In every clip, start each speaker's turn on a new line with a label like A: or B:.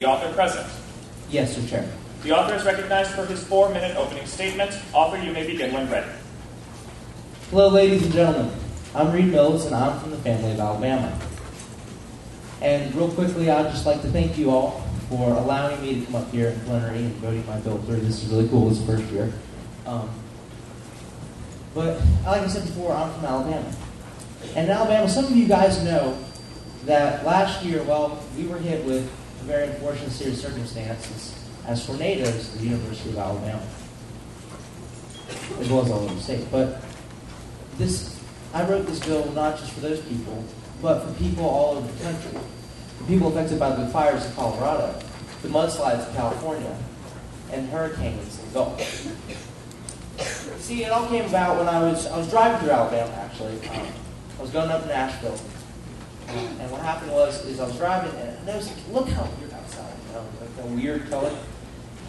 A: The author present.
B: Yes, Mr. Chair.
A: The author is recognized for his 4-minute opening statement. Author, you may begin when ready.
B: Hello, ladies and gentlemen. I'm Reed Mills, and I'm from the family of Alabama. And real quickly, I'd just like to thank you all for allowing me to come up here in Plenary and voting my bill through. This is really cool. It's the first year. But like I said before, I'm from Alabama. And in Alabama, some of you guys know that last year, we were hit with a very unfortunate series of circumstances as tornadoes at the University of Alabama, as well as all over the state. But I wrote this bill not just for those people, but for people all over the country. The people affected by the fires in Colorado, the mudslides in California, and hurricanes in the Gulf. See, it all came about when I was driving through Alabama, actually. I was going up to Nashville. And what happened is I was driving, and I noticed, look how weird outside, like a weird color.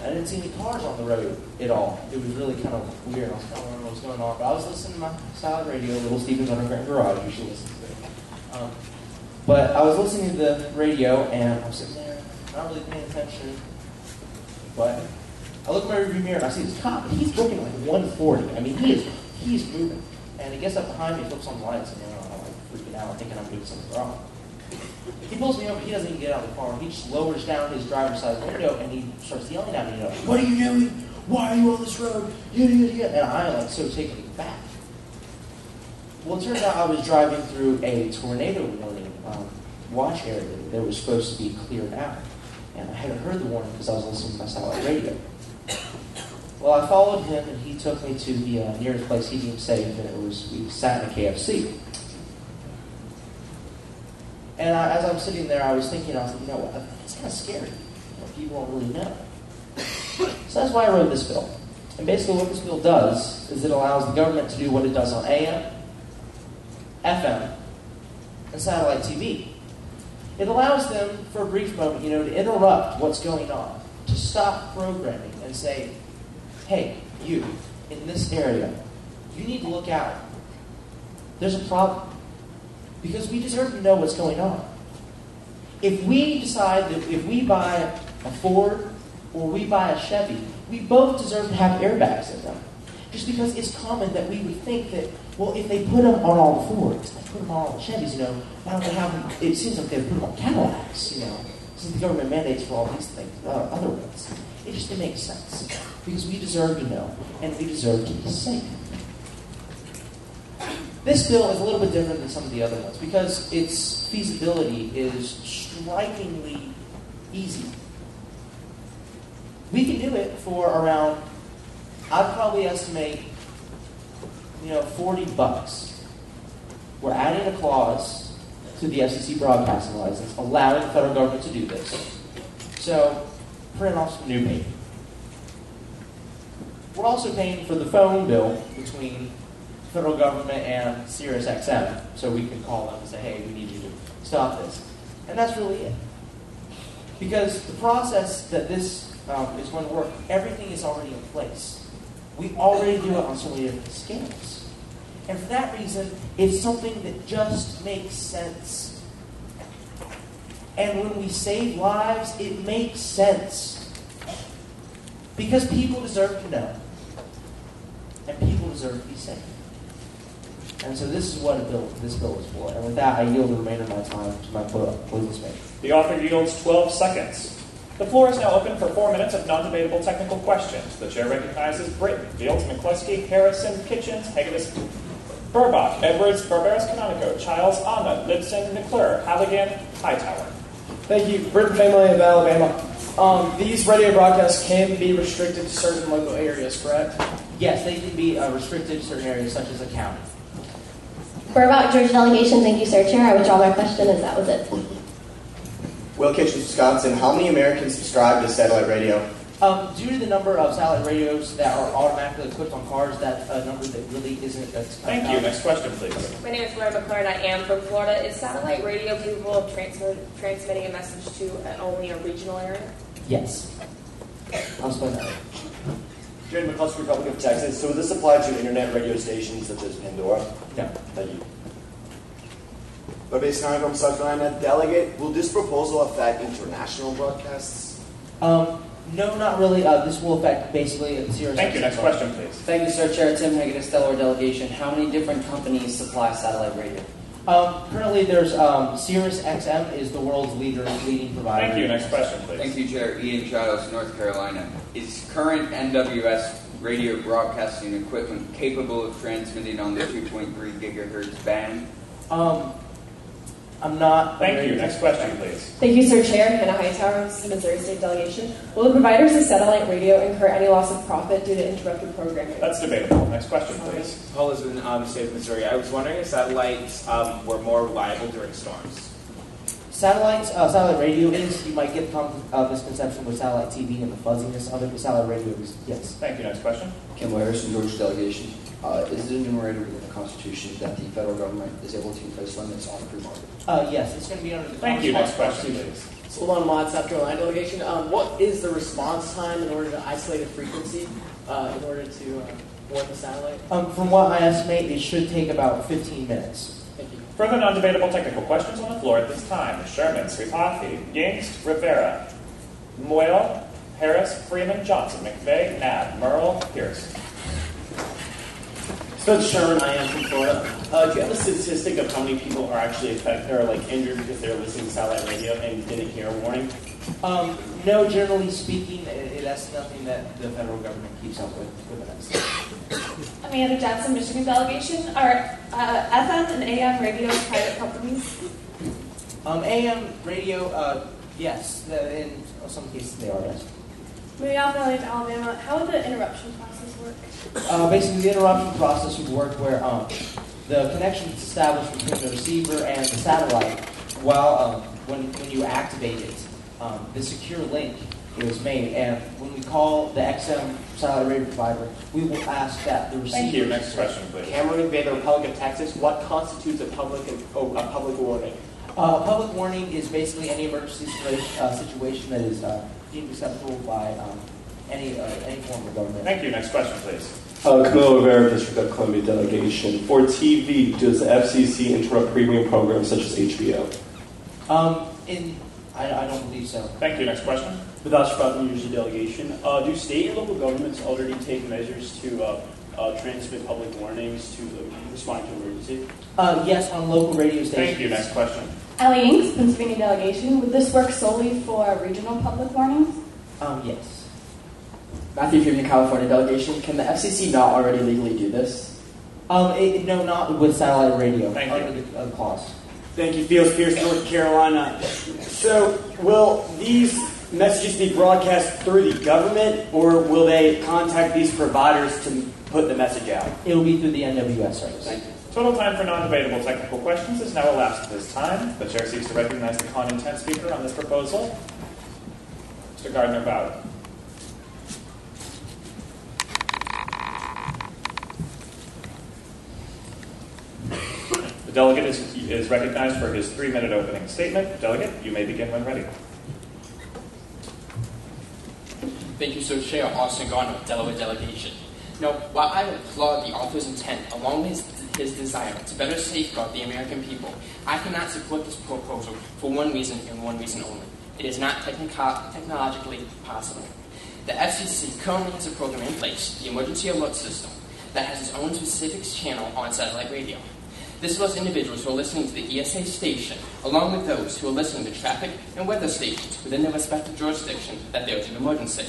B: I didn't see any cars on the road at all. It was really kind of weird. I was kind of wondering what was going on. But I was listening to my satellite radio, Little Stephen's Underground Garage. You should listen to it. But I was listening to the radio, and I was sitting there, not really paying attention. But I look in my rearview mirror, and I see this cop, and he's booking like 140. I mean, he's moving. And he gets up behind me, flips on the lights, and I'm like freaking out, thinking I'm doing something wrong. He pulls me over. He doesn't even get out of the car. He just lowers down his driver's side window, and he starts yelling at me. What are you doing? Why are you on this road? And I'm so taken aback. Well, it turns out I was driving through a tornado warning watch area that was supposed to be cleared out. And I hadn't heard the warning because I was listening to my satellite radio. Well, I followed him, and he took me to the nearest place he deemed safe, and we sat in a KFC. And as I was sitting there, I was thinking, you know what, it's kind of scary. People don't really know. So that's why I wrote this bill. And basically what this bill does is it allows the government to do what it does on AM, FM, and satellite TV. It allows them, for a brief moment, to interrupt what's going on, to stop programming and say, hey, you, in this area, you need to look out. There's a problem. Because we deserve to know what's going on. If we decide that if we buy a Ford or we buy a Chevy, we both deserve to have airbags in them. Just because it's common that we would think that, well, if they put them on all the Fords, they put them on all the Chevys, why don't they have them? It seems like they put them on Cadillacs, since the government mandates for all these things, other ones. It just didn't make sense. Because we deserve to know, and we deserve to be safe. This bill is a little bit different than some of the other ones because its feasibility is strikingly easy. We can do it for around, I'd probably estimate, $40. We're adding a clause to the FCC broadcasting license allowing the federal government to do this. So, print off some new paper. We're also paying for the phone bill between federal government and Sirius XM, so we can call them and say, hey, we need you to stop this. And that's really it. Because the process that this is going to work, everything is already in place. We already do it on so many different scales. And for that reason, it's something that just makes sense. And when we save lives, it makes sense. Because people deserve to know. And people deserve to be safe. And so this is what this bill is for. And with that, I yield the remainder of my time to my closing statement.
A: The author yields 12 seconds. The floor is now open for 4 minutes of non-debatable technical questions. The chair recognizes Britton, Fields, McCluskey, Harrison, Kitchens, Hagedis, Burbach, Edwards, Barberis, Canonico, Childs, Ahmed, Libson, McClure, Halligan, Hightower.
C: Thank you. Britton family of Alabama. These radio broadcasts can be restricted to certain local areas, correct?
B: Yes, they can be restricted to certain areas such as a county.
D: Burbach, Georgia delegation, thank you, sir. Chair, I withdraw my question as that was it.
E: Will Kitchens, Wisconsin. How many Americans subscribe to satellite radio?
B: Due to the number of satellite radios that are automatically equipped on cars, that's a number that really isn't.
A: Thank you. Next question, please.
F: My name is Laura McClure, I am from Florida. Is satellite radio capable of transmitting a message to only a regional area?
B: Yes. I'll explain that.
G: Jane McCluskey, Republic of Texas. So would this apply to internet radio stations such as Pandora?
B: No.
G: Thank you.
H: Babes from South Carolina. Delegate, will this proposal affect international broadcasts?
B: No, not really. This will affect basically Sirius.
A: Thank you. Next question, please.
I: Thank you, sir. Chair Tim Hegedus, Delaware delegation. How many different companies supply satellite radio?
B: Currently, there's Sirius XM is the world's leading provider.
A: Thank you. Next question, please.
J: Thank you, Chair. Ian Childs, North Carolina. Is current NWS radio broadcasting equipment capable of transmitting on the 2.3 gigahertz band?
B: I'm not.
A: Thank you. Next question, please.
F: Thank you, Sir Chair. Hannah Hightower, Missouri State Delegation. Will the providers of satellite radio incur any loss of profit due to interrupted programming?
A: That's debatable. Next question, please.
K: Paul is in the state of Missouri. I was wondering if satellites were more reliable during storms.
B: Satellite radio is. You might get the misconception with satellite TV and the fuzziness of it, but satellite radio is, yes.
A: Thank you. Next question.
L: Kimball Harrison, Georgia delegation. Is it enumerated within the Constitution that the federal government is able to place limits on the free market?
B: Yes, it's going to be under the
A: Thank you. Next question, please.
C: Solon Mott, South Carolina delegation. What is the response time in order to isolate a frequency in order to warn the satellite?
B: From what I estimate, it should take about 15 minutes.
C: Thank you.
A: Further non-debatable technical questions on the floor at this time. Sherman, Sripathi, Yingst, Rivera, Moyle, Harris, Freeman, Johnson, McVeigh, Knapp, Merle, Pierce.
G: So Sherman, I am from Florida. Do you have a statistic of how many people are actually affected or injured because they're listening to satellite radio and didn't hear a warning?
B: No, generally speaking, that's nothing that the federal government keeps up with us.
M: Amanda Johnson, Michigan delegation. Are FM and AM radio private companies?
B: AM radio, yes. In some cases they are, yes.
M: Moving on to Alabama, how would the interruption process work?
B: Basically, the interruption process would work where the connection is established between the receiver and the satellite. While when you activate it, the secure link is made, and when we call the XM satellite radio provider, we will ask that the receiver.
A: Thank you. Next question, please.
G: Cameron McVeigh, the Republic of Texas. What constitutes a public warning?
B: A public warning is basically any emergency situation that is deemed acceptable by any form of government.
A: Thank you. Next question, please.
N: Camilo Rivera, District of Columbia delegation. For TV, does the FCC interrupt premium programs such as HBO?
B: I don't believe so.
A: Thank you. Next question.
G: Vidash Prathan, New Jersey delegation. Do state and local governments already take measures to transmit public warnings to respond to emergency?
B: Yes, on local radio stations.
A: Thank you. Next question.
M: Ellie Inks, Pennsylvania delegation. Would this work solely for regional public warnings?
B: Yes.
I: Matthew Freeman, California delegation. Can the FCC not already legally do this?
B: No, not with satellite radio.
A: Thank
B: under
A: you.
B: the clause.
G: Thank you, Fields Pierce, North Carolina. So, will these messages be broadcast through the government, or will they contact these providers to put the message out?
B: It will be through the NWS service.
G: Thank you.
A: Total time for non-debatable technical questions is now elapsed at this time. The chair seeks to recognize the con intent speaker on this proposal. Mr. Gardner-Bowden. The delegate is recognized for his 3-minute opening statement. Delegate, you may begin when ready.
O: Thank you, Sir Chair Austin Gardner, Delaware delegation. Now, while I applaud the author's intent, along with his desire to better safeguard the American people, I cannot support this proposal for one reason and one reason only. It is not technologically possible. The FCC currently has a program in place, the Emergency Alert System, that has its own specific channel on satellite radio. This allows individuals who are listening to the ESA station, along with those who are listening to traffic and weather stations within their respective jurisdiction, that there is an emergency.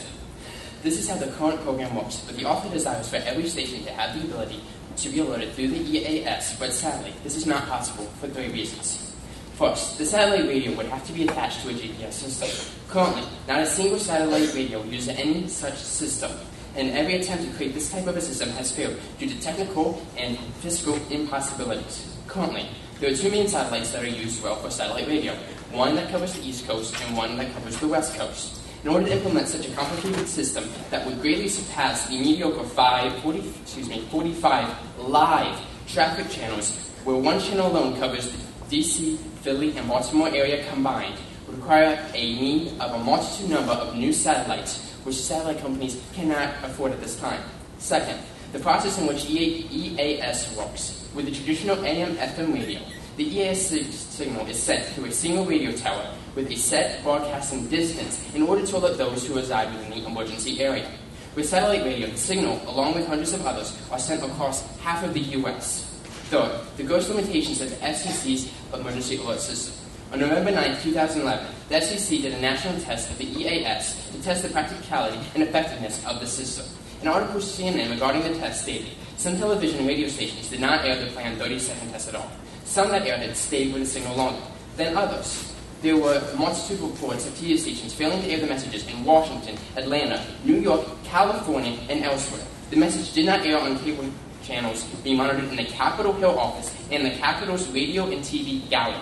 O: This is how the current program works, but the author desires for every station to have the ability to be alerted through the EAS, but sadly, this is not possible for 3 reasons. First, the satellite radio would have to be attached to a GPS system. Currently, not a single satellite radio uses any such system, and every attempt to create this type of a system has failed due to technical and fiscal impossibilities. Currently, there are 2 main satellites that are used well for satellite radio, one that covers the East Coast and one that covers the West Coast. In order to implement such a complicated system that would greatly surpass the mediocre 45 live traffic channels, where one channel alone covers the DC, Philly, and Baltimore area combined, would require a need of a multitude number of new satellites, which satellite companies cannot afford at this time. Second, the process in which EAS works with the traditional AM/FM radio The EAS signal is sent through a single radio tower with a set broadcasting distance in order to alert those who reside within the emergency area. With satellite radio, the signal, along with hundreds of others, are sent across half of the U.S. Third, the ghost limitations of the FCC's emergency alert system. On November 9, 2011, the FCC did a national test of the EAS to test the practicality and effectiveness of the system. An article from CNN regarding the test stated, some television and radio stations did not air the planned 30-second test at all. Some that aired it stayed with the signal longer than others. There were a multitude of reports of TV stations failing to air the messages in Washington, Atlanta, New York, California, and elsewhere. The message did not air on cable channels being monitored in the Capitol Hill office and the Capitol's radio and TV gallery.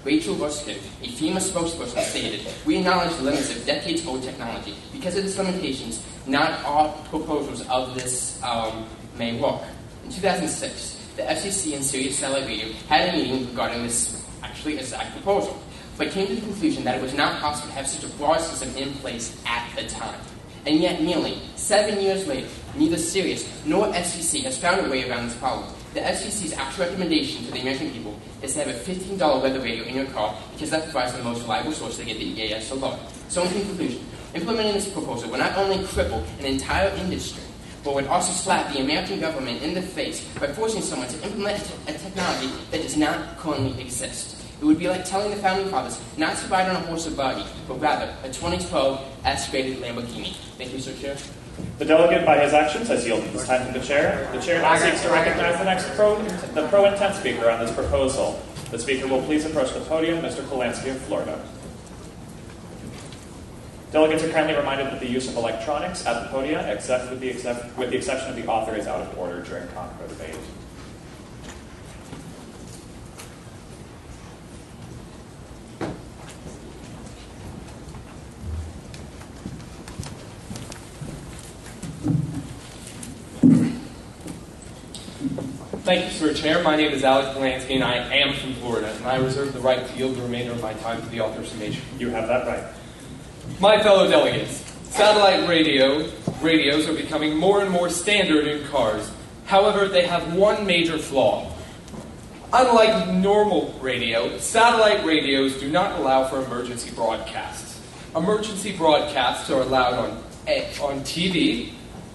O: Rachel Ruskin, a FEMA spokesperson, stated, "We acknowledge the limits of decades-old technology. Because of its limitations, not all proposals of this may work." In 2006, the FCC and Sirius Satellite Radio had a meeting regarding this exact proposal, but came to the conclusion that it was not possible to have such a broad system in place at the time. And yet, nearly 7 years later, neither Sirius nor FCC has found a way around this problem. The FCC's actual recommendation to the American people is to have a $15 weather radio in your car because that provides the most reliable source to get the EAS alert. So in conclusion, implementing this proposal will not only cripple an entire industry, but would also slap the American government in the face by forcing someone to implement a technology that does not currently exist. It would be like telling the Founding Fathers not to ride on a horse or buggy, but rather a 2012 S-rated Lamborghini. Thank you, Mr. Chair.
A: The delegate, by his actions, has yielded his time to the chair. The chair now seeks to recognize the next pro-intent speaker on this proposal. The speaker will please approach the podium, Mr. Polanski of Florida. Delegates are kindly reminded that the use of electronics at the podium, with the exception of the author, is out of order during convo debate.
P: Thank you, Sir Chair. My name is Alex Polanski, and I am from Florida, and I reserve the right to yield the remainder of my time to the author's summation.
A: You have that right.
P: My fellow delegates, satellite radios are becoming more and more standard in cars. However, they have one major flaw. Unlike normal radio, satellite radios do not allow for emergency broadcasts. Emergency broadcasts are allowed on TV,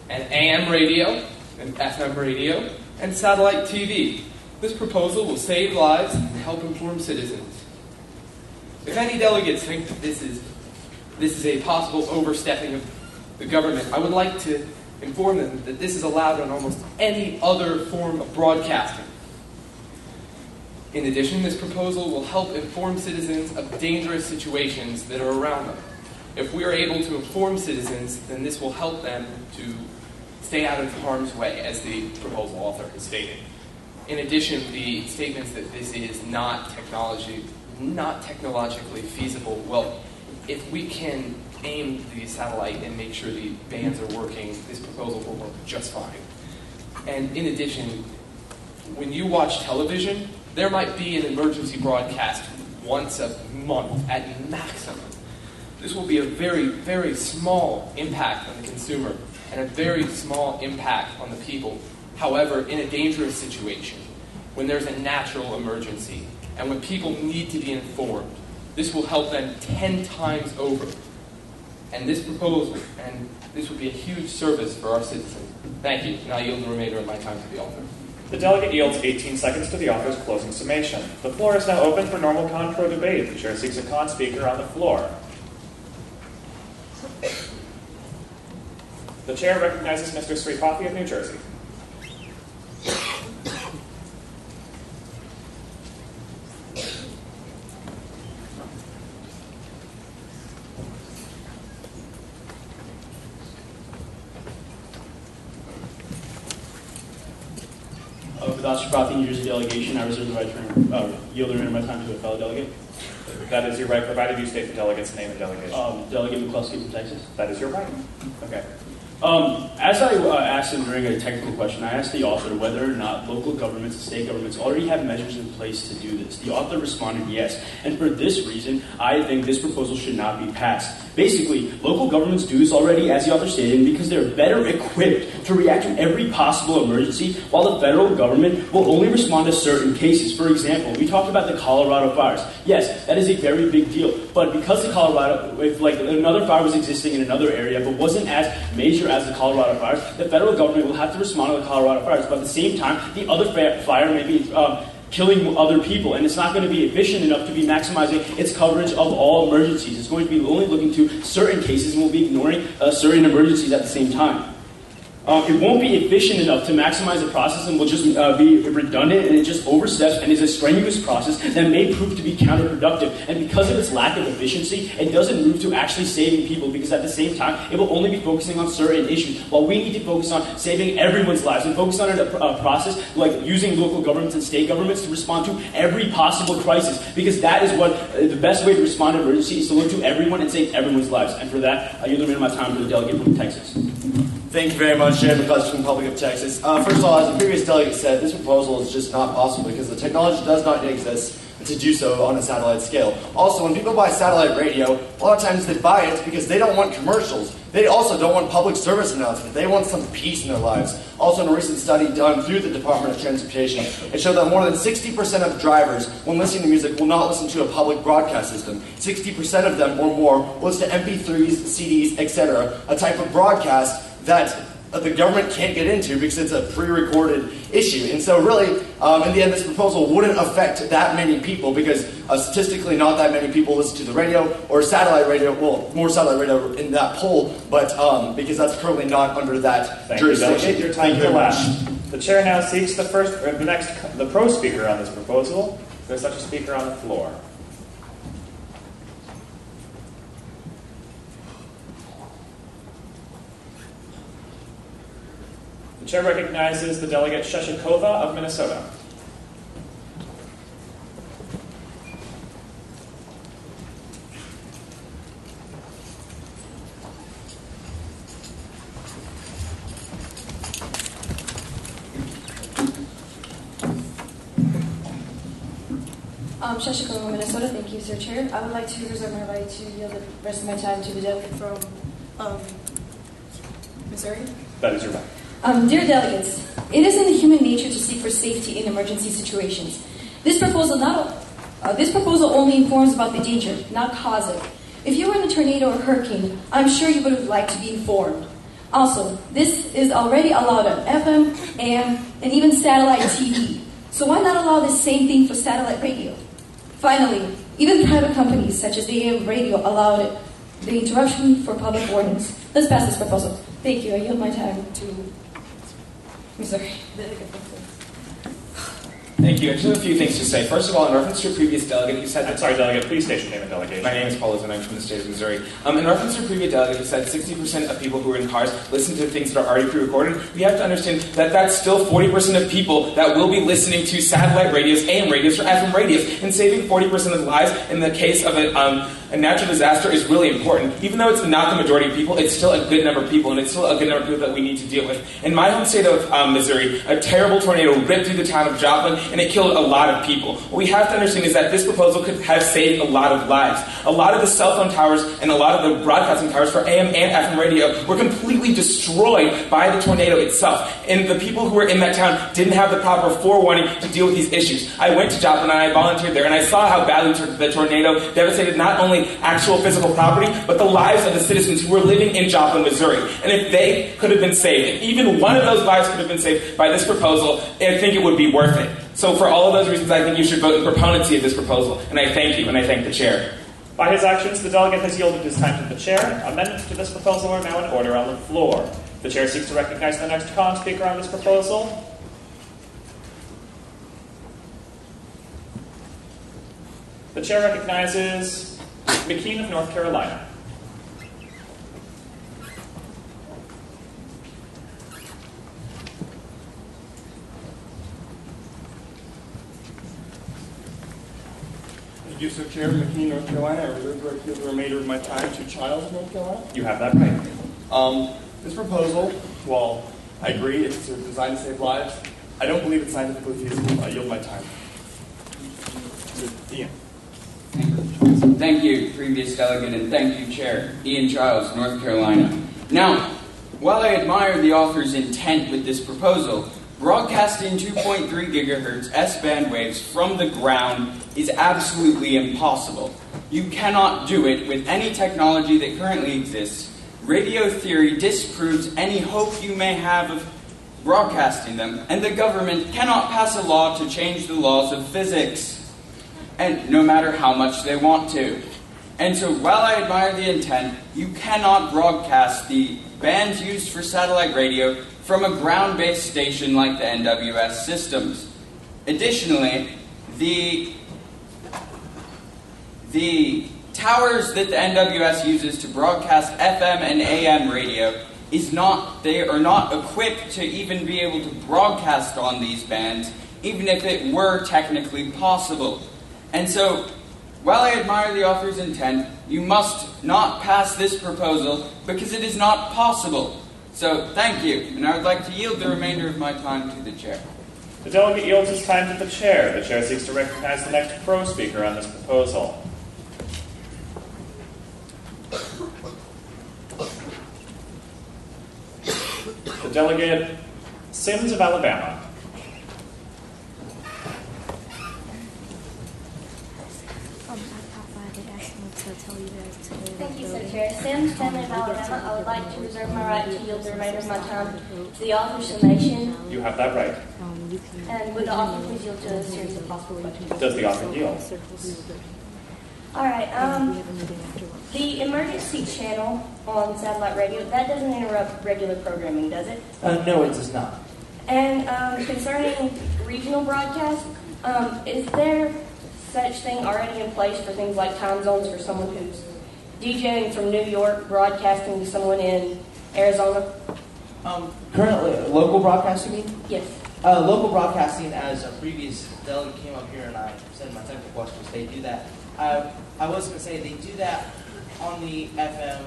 P: and AM radio, and FM radio, and satellite TV. This proposal will save lives and help inform citizens. If any delegates think that this is a possible overstepping of the government, I would like to inform them that this is allowed on almost any other form of broadcasting. In addition, this proposal will help inform citizens of dangerous situations that are around them. If we are able to inform citizens, then this will help them to stay out of harm's way, as the proposal author has stated. In addition, the statements that this is not technologically feasible, well, if we can aim the satellite and make sure the bands are working, this proposal will work just fine. And in addition, when you watch television, there might be an emergency broadcast once a month at maximum. This will be a very, very small impact on the consumer and a very small impact on the people. However, in a dangerous situation, when there's a natural emergency, and when people need to be informed, this will help them 10 times over. And this proposal, and this would be a huge service for our citizens. Thank you, and I yield the remainder of my time to the author.
A: The delegate yields 18 seconds to the author's closing summation. The floor is now open for normal con-pro debate. The chair seeks a con speaker on the floor. The chair recognizes Mr. Sripathi of New Jersey.
Q: Without Sripathi, New Jersey delegation, I reserve the right to yield the remainder of my time to a fellow delegate.
A: That is your right, provided you state the delegate's name and delegation.
Q: Delegate McCluskey from Texas.
A: That is your right. Okay.
Q: As I asked him during a technical question, I asked the author whether or not local governments and state governments already have measures in place to do this. The author responded yes, and for this reason, I think this proposal should not be passed. Basically, local governments do this already, as the author stated, because they're better equipped to react to every possible emergency, while the federal government will only respond to certain cases. For example, we talked about the Colorado fires. Yes, that is a very big deal, but because the Colorado, if like another fire was existing in another area, but wasn't as major as the Colorado fires, the federal government will have to respond to the Colorado fires. But at the same time, the other fire may be killing other people, and it's not going to be efficient enough to be maximizing its coverage of all emergencies. It's going to be only looking to certain cases and will be ignoring certain emergencies at the same time. It won't be efficient enough to maximize the process and will just be redundant, and it just oversteps and is a strenuous process that may prove to be counterproductive. And because of its lack of efficiency, it doesn't move to actually saving people, because at the same time, it will only be focusing on certain issues, while we need to focus on saving everyone's lives and focus on a process like using local governments and state governments to respond to every possible crisis, because that is what the best way to respond to emergency is to look to everyone and save everyone's lives. And for that, I yield the remainder of my time to the delegate from Texas.
H: Thank you very much, Jay McCluskey from the Republic of Texas. First of all, as the previous delegate said, this proposal is just not possible because the technology does not exist to do so on a satellite scale. Also, when people buy satellite radio, a lot of times they buy it because they don't want commercials. They also don't want public service announcements. They want some peace in their lives. Also, in a recent study done through the Department of Transportation, it showed that more than 60% of drivers, when listening to music, will not listen to a public broadcast system. 60% of them or more will listen to MP3s, CDs, etc., a type of broadcast that the government can't get into because it's a pre-recorded issue. And so really, in the end, this proposal wouldn't affect that many people because statistically not that many people listen to the radio or satellite radio, well, more satellite radio in that poll, but because that's currently not under that jurisdiction.
A: Thank you, Delegate. Your time to elapsed. The chair now seeks the pro speaker on this proposal. There's such a speaker on the floor. The chair recognizes the delegate Sheshikova of Minnesota.
R: Sheshikova, Minnesota. Thank you, Sir Chair. I would like to reserve my right to yield the rest of my time to the delegate from Missouri.
A: That is your right.
R: Dear delegates, it is in the human nature to seek for safety in emergency situations. This proposal only informs about the danger, not cause it. If you were in a tornado or hurricane, I'm sure you would have liked to be informed. Also, this is already allowed on FM, AM, and even satellite TV. So why not allow the same thing for satellite radio? Finally, even private companies such as the AM radio allowed the interruption for public warnings. Let's pass this proposal. Thank you. I yield my time to Missouri.
K: Thank you. I just have a few things to say. First of all, in reference to your previous delegate, you said...
A: I'm sorry, delegate. Please state your name and delegation.
K: My name is Paul and I'm from the state of Missouri. In reference to your previous delegate, you said 60% of people who are in cars listen to things that are already pre-recorded. We have to understand that that's still 40% of people that will be listening to satellite radios, AM radios, or FM radios. And saving 40% of lives in the case of a natural disaster is really important. Even though it's not the majority of people, it's still a good number of people, and it's still a good number of people that we need to deal with. In my home state of Missouri, a terrible tornado ripped through the town of Joplin, and it killed a lot of people. What we have to understand is that this proposal could have saved a lot of lives. A lot of the cell phone towers and a lot of the broadcasting towers for AM and FM radio were completely destroyed by the tornado itself. And the people who were in that town didn't have the proper forewarning to deal with these issues. I went to Joplin and I volunteered there, and I saw how badly the tornado devastated not only actual physical property, but the lives of the citizens who were living in Joplin, Missouri. And if they could have been saved, if even one of those lives could have been saved by this proposal, I think it would be worth it. So for all of those reasons, I think you should vote in proponency of this proposal. And I thank you, and I thank the chair.
A: By his actions, the delegate has yielded his time to the chair. Amendments to this proposal are now in order on the floor. The chair seeks to recognize the next speaker on this proposal. The chair recognizes McKean of North Carolina.
S: Thank you, Sir Chair. McKean, North Carolina. I reserve the right to give the remainder of my time to Childs, North Carolina.
A: You have that right.
T: This proposal, while I agree it's designed to save lives, I don't believe it's scientifically feasible. I yield my time. Ian.
J: Thank you, previous delegate, and thank you, Chair. Ian Childs, North Carolina. Now, while I admire the author's intent with this proposal, broadcasting 2.3 gigahertz S-band waves from the ground is absolutely impossible. You cannot do it with any technology that currently exists. Radio theory disproves any hope you may have of broadcasting them, and the government cannot pass a law to change the laws of physics, and no matter how much they want to. And so while I admire the intent, you cannot broadcast the bands used for satellite radio from a ground-based station like the NWS systems. Additionally, the towers that the NWS uses to broadcast FM and AM radio they are not equipped to even be able to broadcast on these bands, even if it were technically possible. And so, while I admire the author's intent, you must not pass this proposal because it is not possible. So, thank you, and I would like to yield the remainder of my time to the Chair.
A: The delegate yields his time to the Chair. The Chair seeks to recognize the next pro-speaker on this proposal. The delegate Sims of Alabama.
D: Thank you, Sir Chair. Sims, family of Alabama, I would like to reserve my right to yield the remainder of my time to the author's summation.
A: You have that right.
D: And would the author please yield to a series of possible questions?
A: Does the author yield?
D: All right. The emergency channel on satellite radio, that doesn't interrupt regular programming, does it?
B: No, it does not.
D: And concerning regional broadcast, is there such thing already in place for things like time zones for someone who's DJing from New York, broadcasting to someone in Arizona?
B: Currently, local broadcasting, you mean?
D: Yes.
B: Local broadcasting, as a previous delegate came up here and I said my technical questions, they do that. I was going to say they do that on the FM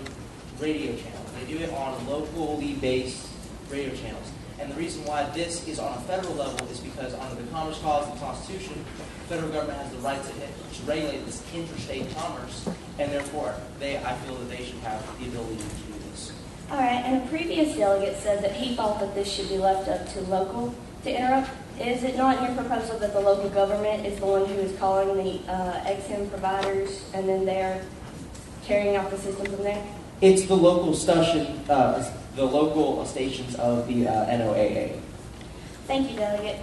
B: radio channel. They do it on locally based radio channels. And the reason why this is on a federal level is because under the Commerce Clause of the Constitution, the federal government has the right to regulate this interstate commerce, and therefore I feel that they should have the ability to do this.
D: All right, and a previous delegate said that he thought that this should be left up to local to interrupt. Is it not in your proposal that the local government is the one who is calling the XM providers, and then they're carrying out the system from there?
B: It's the local station, the local stations of the NOAA.
D: Thank you, Delegate.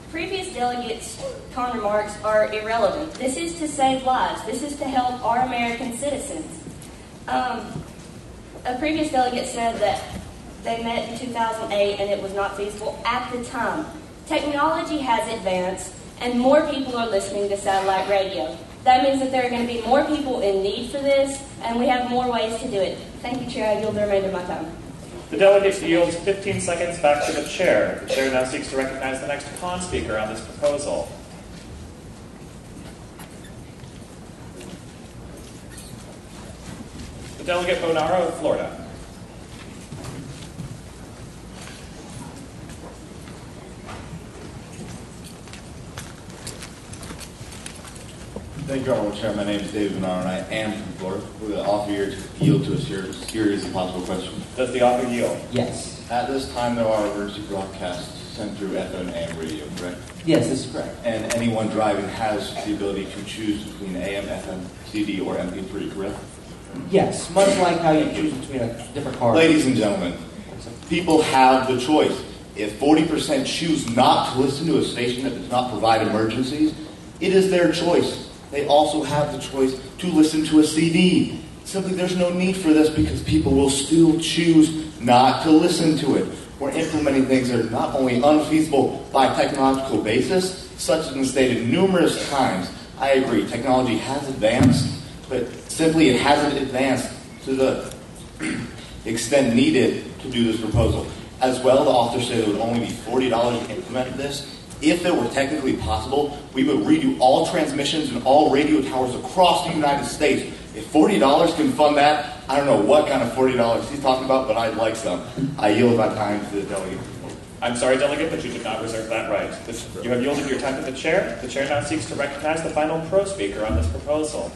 D: Previous delegates' remarks are irrelevant. This is to save lives. This is to help our American citizens. A previous delegate said that they met in 2008 and it was not feasible at the time. Technology has advanced and more people are listening to satellite radio. That means that there are going to be more people in need for this, and we have more ways to do it. Thank you, Chair. I yield the remainder of my time.
A: The delegate yields 15 seconds back to the Chair. The Chair now seeks to recognize the next con-speaker on this proposal. The delegate Bonaro of Florida.
U: Thank you, Honorable Chair. My name is David Bernard, and I am from Florida. We're the author here to yield to a series of possible questions.
A: Does the author yield?
B: Yes.
U: At this time, there are emergency broadcasts sent through FM and AM radio, correct?
B: Yes, this is correct.
U: And anyone driving has the ability to choose between AM, FM, CD, or MP3, correct?
B: Yes, much like how you choose between a different car.
U: Ladies and gentlemen, people have the choice. If 40% choose not to listen to a station that does not provide emergencies, it is their choice. They also have the choice to listen to a CD. Simply, there's no need for this because people will still choose not to listen to it. We're implementing things that are not only unfeasible by a technological basis, such as been stated numerous times. I agree, technology has advanced, but simply it hasn't advanced to the extent needed to do this proposal. As well, the author said it would only be $40 to implement this. If it were technically possible, we would redo all transmissions and all radio towers across the United States If $40 can fund that, I don't know what kind of $40 he's talking about, but I'd like some. I yield my time to the delegate.
A: I'm sorry, Delegate, but you did not reserve that right. You have yielded your time to the chair. The chair now seeks to recognize the final pro speaker on this proposal.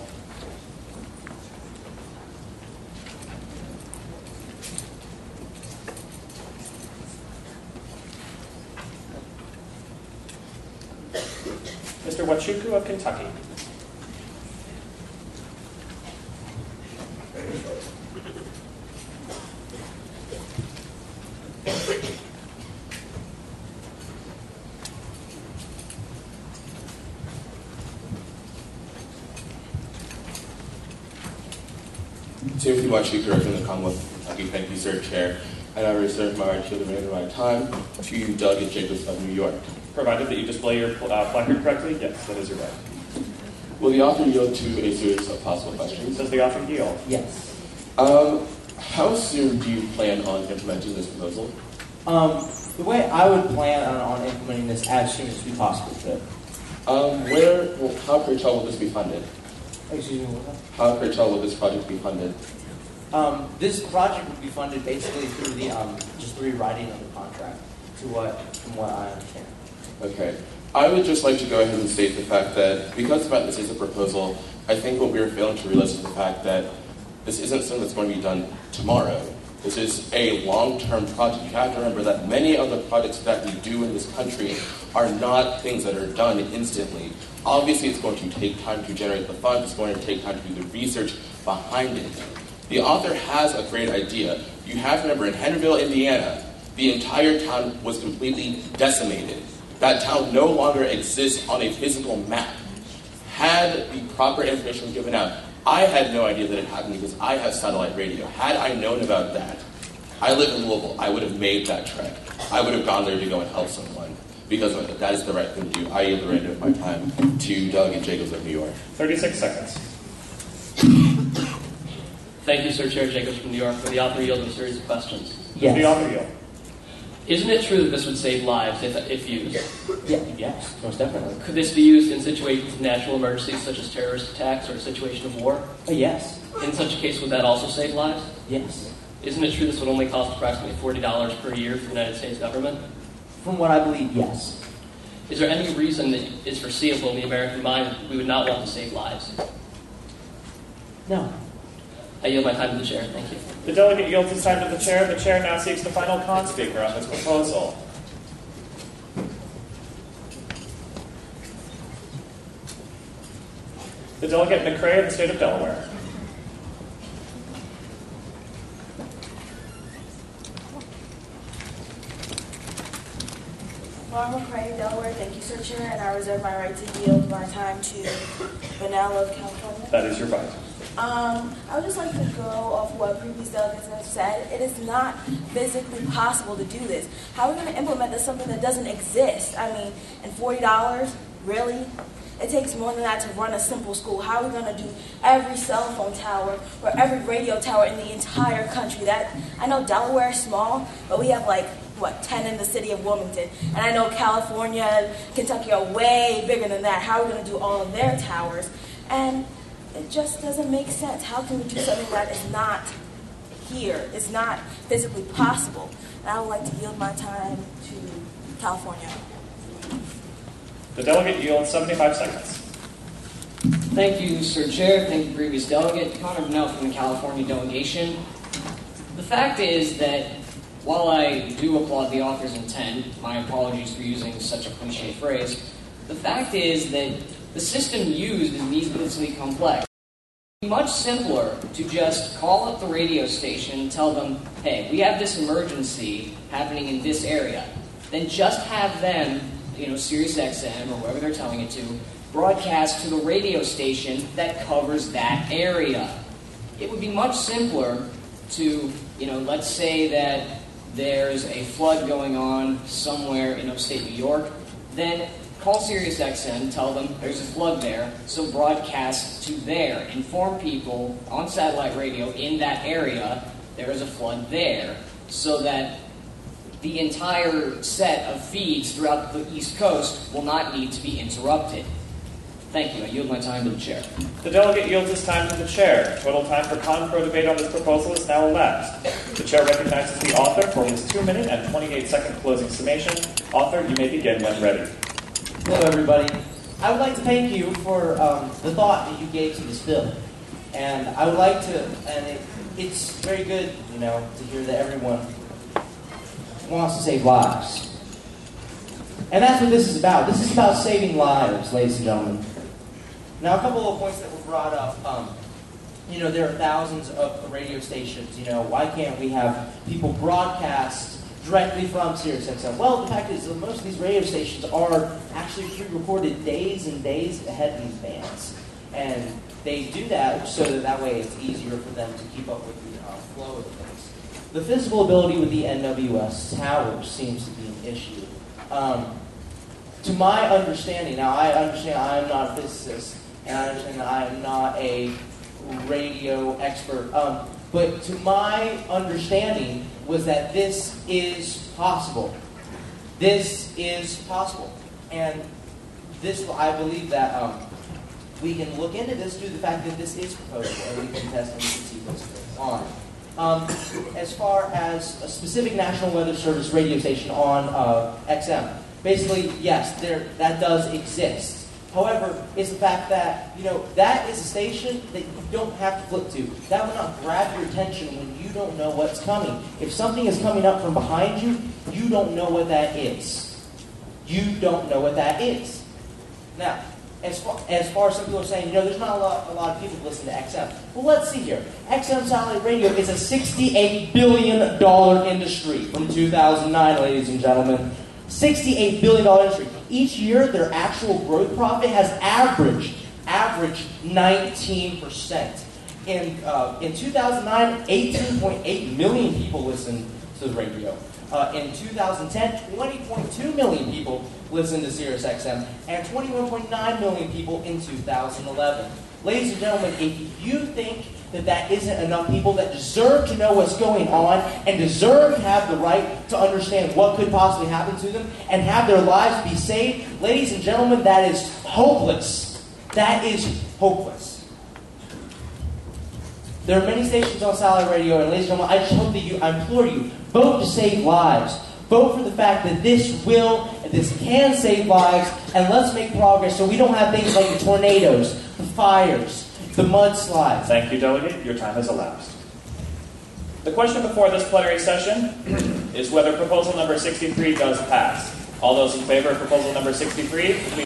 A: Mr. Wachuku of Kentucky.
K: Timothy Wachuku from the Commonwealth of Kentucky. Thank you, Sir Chair. And I reserve my right to the remainder of my time to Delegate Jacobs of New York.
A: Provided that you display your placard correctly, yes, that is your right.
K: Will the author yield to a series of possible questions?
A: Does the author yield?
B: Yes.
K: How soon do you plan on implementing this proposal?
B: The way I would plan on implementing this as soon as we possibly could.
K: How, pray tell, will this be funded?
B: Excuse me, what?
K: How, pray tell, will this project be funded?
B: This project would be funded basically through the just the rewriting of the contract, from what I understand.
K: Okay. I would just like to go ahead and state the fact that because the fact this is a proposal, I think what we're failing to realize is the fact that this isn't something that's going to be done tomorrow. This is a long-term project. You have to remember that many of the projects that we do in this country are not things that are done instantly. Obviously, it's going to take time to generate the funds. It's going to take time to do the research behind it. The author has a great idea. You have to remember, in Henryville, Indiana, the entire town was completely decimated. That town no longer exists on a physical map. Had the proper information given out, I had no idea that it happened because I have satellite radio. Had I known about that, I live in Louisville, I would have made that trek. I would have gone there to go and help someone because that is the right thing to do. I yield the remainder of my time to Delegate Jacobs of New York.
A: 36 seconds.
E: Thank you, Sir Chair Jacobs from New York. For the author yield a series of questions.
A: Yes. The author yield.
E: Isn't it true that this would save lives if used?
B: Yes, most definitely.
E: Could this be used in situations of national emergencies such as terrorist attacks or a situation of war?
B: Yes.
E: In such a case, would that also save lives?
B: Yes.
E: Isn't it true this would only cost approximately $40 per year for the United States government?
B: From what I believe, yes.
E: Is there any reason that is foreseeable in the American mind we would not want to save lives?
B: No.
E: I yield my time to the chair. Thank you.
A: The delegate yields his time to the chair. The chair now seeks the final con speaker on this proposal. The delegate McCrae of the state of Delaware.
V: Laura McCrae, Delaware. Thank you, Sir Chair, and I reserve my right to yield my time to Vanilla of California.
A: That is your right.
V: I would just like to go off what previous delegates have said. It is not physically possible to do this. How are we going to implement this something that doesn't exist? I mean, and $40, really? It takes more than that to run a simple school. How are we going to do every cell phone tower or every radio tower in the entire country? I know Delaware is small, but we have 10 in the city of Wilmington. And I know California and Kentucky are way bigger than that. How are we going to do all of their towers? And it just doesn't make sense. How can we do something that is not here? It's not physically possible. And I would like to yield my time to California.
A: The delegate yields 75 seconds.
C: Thank you, Sir Chair. Thank you, previous delegate. Connor Burnell from the California delegation. The fact is that while I do applaud the author's intent, my apologies for using such a cliche phrase, the fact is that the system used is needlessly complex. It would be much simpler to just call up the radio station and tell them, hey, we have this emergency happening in this area. Then just have them, Sirius XM or whoever they're telling it to, broadcast to the radio station that covers that area. It would be much simpler to, let's say that there's a flood going on somewhere in upstate New York, then call Sirius XM, tell them there's a flood there, so broadcast to there. Inform people on satellite radio in that area there is a flood there, so that the entire set of feeds throughout the East Coast will not need to be interrupted. Thank you. I yield my time to the chair.
A: The delegate yields his time to the chair. Total time for con-pro debate on this proposal is now elapsed. The chair recognizes the author for his 2-minute and 28-second closing summation. Author, you may begin when ready.
B: Hello, everybody. I would like to thank you for the thought that you gave to this bill. And I would like to, and it's very good, to hear that everyone wants to save lives. And that's what this is about. This is about saving lives, ladies and gentlemen. Now, a couple of points that were brought up. There are thousands of radio stations. Why can't we have people broadcast directly from SiriusXM? Well, the fact is that most of these radio stations are actually pre-recorded days and days ahead in advance. And they do that so that way it's easier for them to keep up with the flow of things. The physical ability with the NWS towers seems to be an issue. To my understanding, now I understand I am not a physicist, and I understand that I am not a radio expert, but to my understanding was that this is possible. This is possible. And this, I believe that we can look into this due to the fact that this is proposable, and we can test and we can see what's going on. As far as a specific National Weather Service radio station on XM, basically, yes, that does exist. However, it's the fact that, that is a station that you don't have to flip to. That will not grab your attention when you don't know what's coming. If something is coming up from behind you, you don't know what that is. You don't know what that is. Now, as far as some people are saying, there's not a lot of people who listen to XM. Well, let's see here. XM satellite radio is a $68 billion industry from 2009, ladies and gentlemen. $68 billion industry. Each year, their actual growth profit has averaged 19%. In 2009, 18.8 million people listened to the radio. In 2010, 20.2 million people listened to SiriusXM, and 21.9 million people in 2011. Ladies and gentlemen, if you think that isn't enough people that deserve to know what's going on and deserve to have the right to understand what could possibly happen to them and have their lives be saved, ladies and gentlemen, that is hopeless. That is hopeless. There are many stations on satellite radio, and ladies and gentlemen, I just hope that I implore you, vote to save lives. Vote for the fact that this can save lives, and let's make progress so we don't have things like the tornadoes, the fires, the mudslides.
A: Thank you, Delegate. Your time has elapsed. The question before this plenary session is whether proposal number 63 does pass. All those in favor of proposal number 63, please